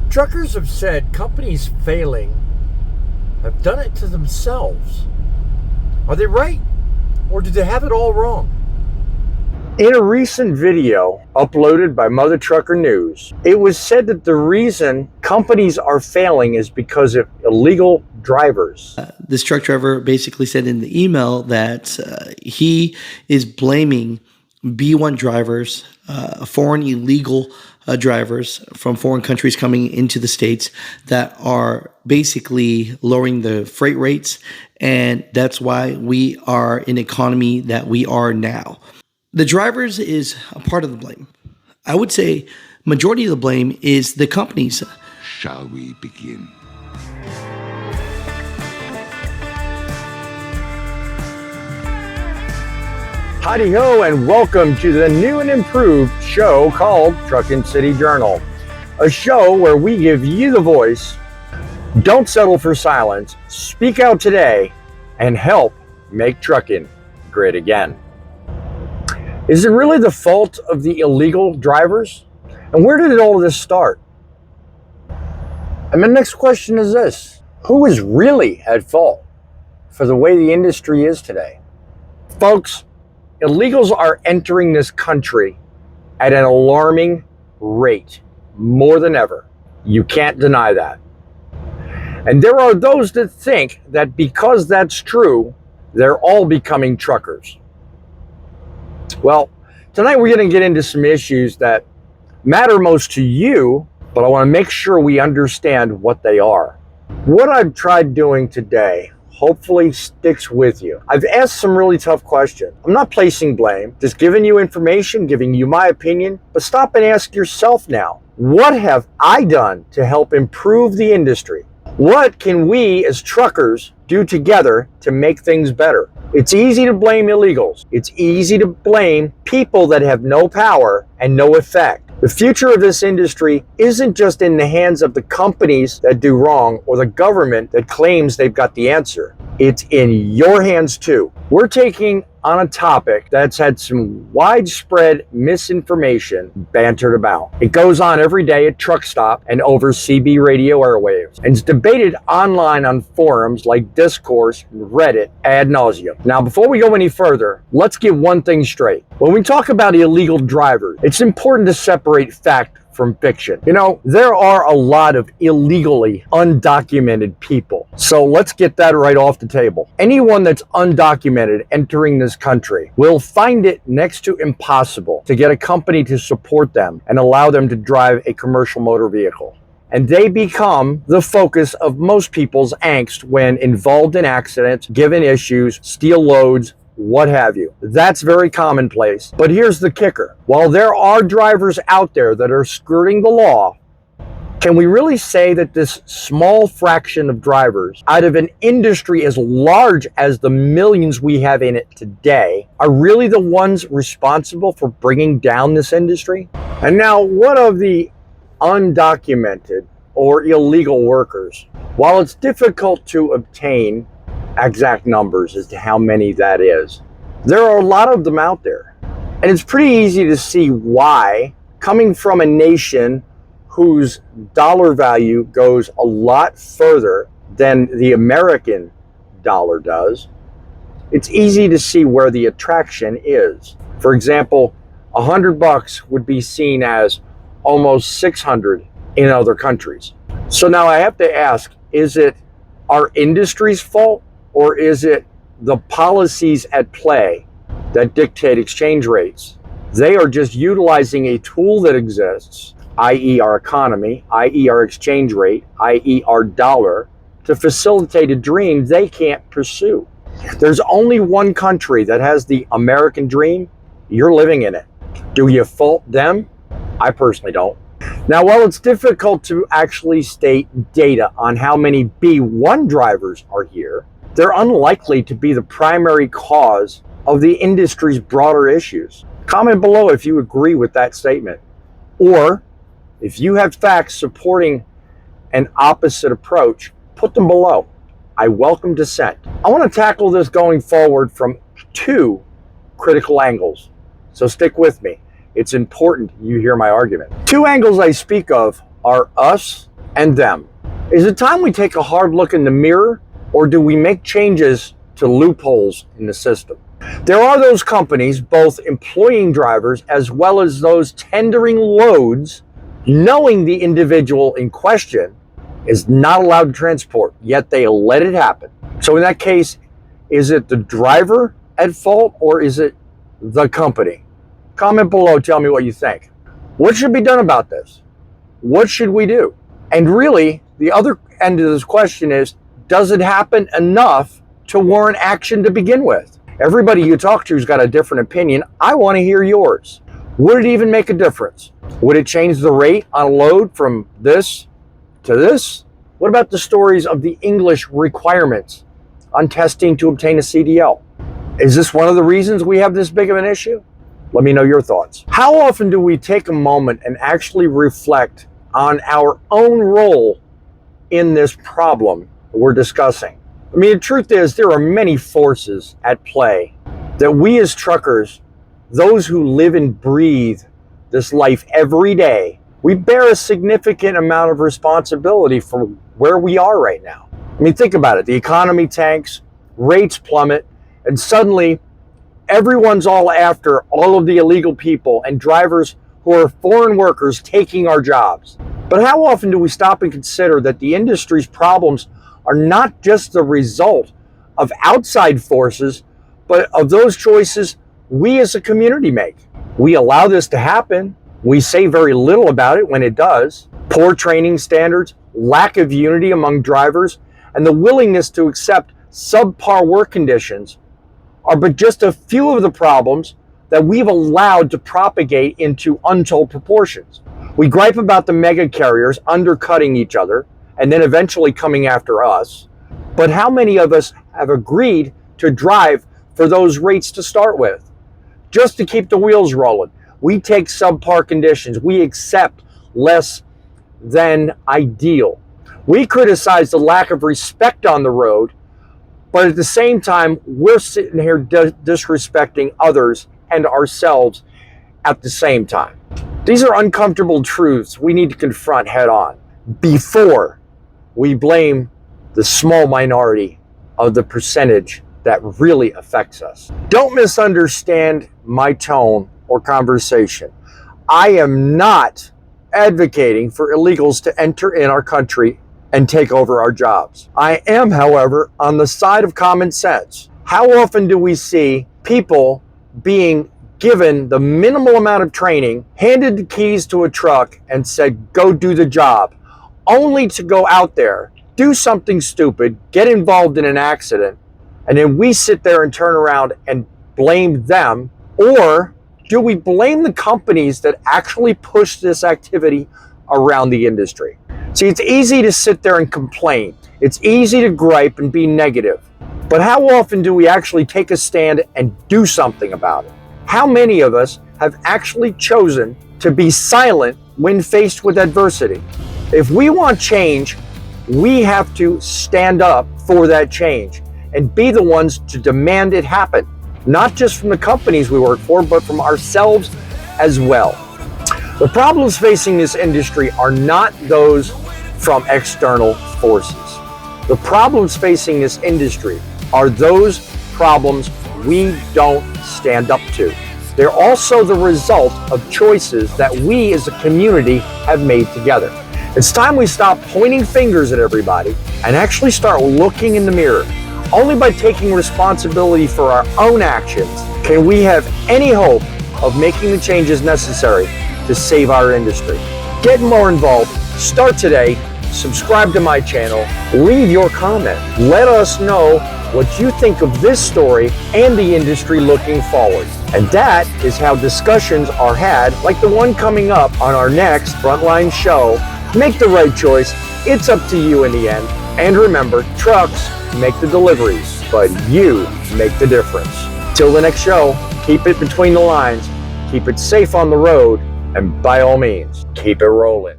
Truckers have said companies failing have done it to themselves. Are they right, or do they have it all wrong? In a recent video uploaded by Mutha Trucker News, it was said that the reason companies are failing is because of illegal drivers. This truck driver basically said in the email that he is blaming B1 drivers, foreign illegal drivers from foreign countries coming into the States that are basically lowering the freight rates, and that's why we are in an economy that we are now. The drivers is a part of the blame. I would say majority of the blame is the companies. Shall we begin? Howdy ho, and welcome to the new and improved show called Truckin City Journal. A show where we give you the voice, don't settle for silence, speak out today, and help make trucking great again. Is it really the fault of the illegal drivers? And where did all of this start? And my next question is this: who is really at fault for the way the industry is today? Folks, illegals are entering this country at an alarming rate, more than ever. You can't deny that. And there are those that think that because that's true, they're all becoming truckers. Well, tonight we're going to get into some issues that matter most to you, but I want to make sure we understand what they are. What I've tried doing today hopefully sticks with you. I've asked some really tough questions. I'm not placing blame, just giving you information, giving you my opinion, but stop and ask yourself now, what have I done to help improve the industry? What can we as truckers do together to make things better? It's easy to blame illegals. It's easy to blame people that have no power and no effect. The future of this industry isn't just in the hands of the companies that do wrong or the government that claims they've got the answer. It's in your hands too. We're taking on a topic that's had some widespread misinformation bantered about. It goes on every day at truck stop and over CB radio airwaves, and it's debated online on forums like Discourse and Reddit ad nauseum. Now, before we go any further, let's get one thing straight. When we talk about illegal drivers, it's important to separate fact from fiction. You know, there are a lot of illegally undocumented people. So let's get that right off the table. Anyone that's undocumented entering this country will find it next to impossible to get a company to support them and allow them to drive a commercial motor vehicle. And they become the focus of most people's angst when involved in accidents, given issues, steal loads, what have you. That's very commonplace. But here's the kicker. While there are drivers out there that are skirting the law, can we really say that this small fraction of drivers out of an industry as large as the millions we have in it today are really the ones responsible for bringing down this industry? And now, what of the undocumented or illegal workers? While it's difficult to obtain exact numbers as to how many that is, there are a lot of them out there. And it's pretty easy to see why, coming from a nation whose dollar value goes a lot further than the American dollar does, it's easy to see where the attraction is. For example, $100 would be seen as almost 600 in other countries. So now I have to ask, is it our industry's fault, or is it the policies at play that dictate exchange rates? They are just utilizing a tool that exists, i.e. our economy, i.e. our exchange rate, i.e. our dollar, to facilitate a dream they can't pursue. There's only one country that has the American dream. You're living in it. Do you fault them? I personally don't. Now, while it's difficult to actually state data on how many B1 drivers are here, they're unlikely to be the primary cause of the industry's broader issues. Comment below if you agree with that statement, or if you have facts supporting an opposite approach, put them below. I welcome dissent. I want to tackle this going forward from two critical angles, so stick with me. It's important you hear my argument. Two angles I speak of are us and them. Is it time we take a hard look in the mirror, or do we make changes to loopholes in the system? There are those companies, both employing drivers as well as those tendering loads, knowing the individual in question is not allowed to transport, yet they let it happen. So in that case, is it the driver at fault, or is it the company? Comment below, tell me what you think. What should be done about this? What should we do? And really, the other end of this question is, does it happen enough to warrant action to begin with? Everybody you talk to has got a different opinion. I want to hear yours. Would it even make a difference? Would it change the rate on a load from this to this? What about the stories of the English requirements on testing to obtain a CDL? Is this one of the reasons we have this big of an issue? Let me know your thoughts. How often do we take a moment and actually reflect on our own role in this problem we're discussing? I mean, the truth is, there are many forces at play that we as truckers, those who live and breathe this life every day, we bear a significant amount of responsibility for where we are right now. I mean, think about it. The economy tanks, rates plummet, and suddenly everyone's all after all of the illegal people and drivers who are foreign workers taking our jobs. But how often do we stop and consider that the industry's problems are not just the result of outside forces, but of those choices we as a community make? We allow this to happen. We say very little about it when it does. Poor training standards, lack of unity among drivers, and the willingness to accept subpar work conditions are but just a few of the problems that we've allowed to propagate into untold proportions. We gripe about the mega carriers undercutting each other and then eventually coming after us. But how many of us have agreed to drive for those rates to start with, just to keep the wheels rolling? We take subpar conditions. We accept less than ideal. We criticize the lack of respect on the road, but at the same time, we're sitting here disrespecting others and ourselves at the same time. These are uncomfortable truths we need to confront head on before we blame the small minority of the percentage that really affects us. Don't misunderstand my tone or conversation. I am not advocating for illegals to enter in our country and take over our jobs. I am, however, on the side of common sense. How often do we see people being given the minimal amount of training, handed the keys to a truck and said, go do the job, only to go out there, do something stupid, get involved in an accident, and then we sit there and turn around and blame them? Or do we blame the companies that actually push this activity around the industry? See, it's easy to sit there and complain. It's easy to gripe and be negative. But how often do we actually take a stand and do something about it? How many of us have actually chosen to be silent when faced with adversity? If we want change, we have to stand up for that change and be the ones to demand it happen, not just from the companies we work for, but from ourselves as well. The problems facing this industry are not those from external forces. The problems facing this industry are those problems we don't stand up to. They're also the result of choices that we as a community have made together. It's time we stop pointing fingers at everybody and actually start looking in the mirror. Only by taking responsibility for our own actions can we have any hope of making the changes necessary to save our industry. Get more involved. Start today. Subscribe to my channel. Leave your comment. Let us know what you think of this story and the industry looking forward. And that is how discussions are had, like the one coming up on our next Frontline show. Make the right choice. It's up to you in the end. And remember, trucks make the deliveries, but you make the difference. Till the next show, keep it between the lines, keep it safe on the road, and by all means, keep it rolling.